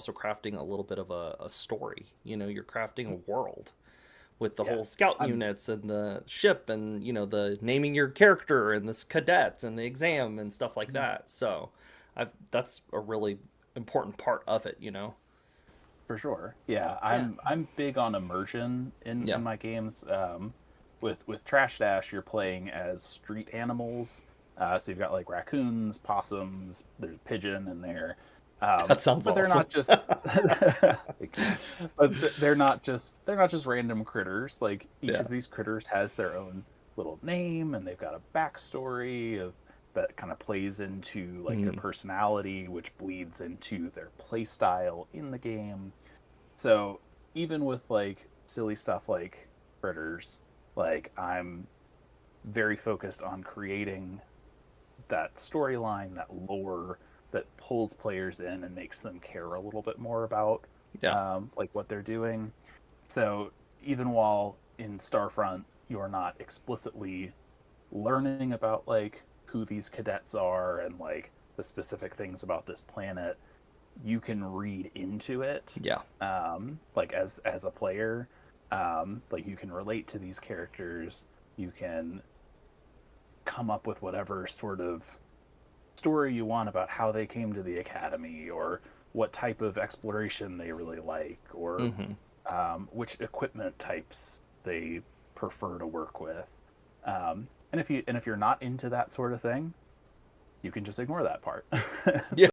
also crafting a little bit of a story. You know, you're crafting a world with the Yeah. whole scout I'm units and the ship and, you know, the naming your character and this cadet and the exam and stuff like that. So that's a really important part of it, you know? For sure. Yeah, Yeah. I'm big on immersion Yeah. in my games. With Trash Dash, you're playing as street animals. So you've got like raccoons, possums. There's pigeon in there, That sounds but they're awesome. not just. Thank you. But they're not just random critters. Like each Yeah. of these critters has their own little name, and they've got a backstory of that kind of plays into like their Mm. personality, which bleeds into their play style in the game. So even with like silly stuff like critters, like I'm very focused on creating that storyline, that lore that pulls players in and makes them care a little bit more about Yeah. like what they're doing. So even while in Starfront you're not explicitly learning about like who these cadets are and like the specific things about this planet, you can read into it, Yeah. like as a player, like you can relate to these characters, you can come up with whatever sort of story you want about how they came to the academy or what type of exploration they really like or Hmm. which equipment types they prefer to work with. And if you're not into that sort of thing, you can just ignore that part. Yeah.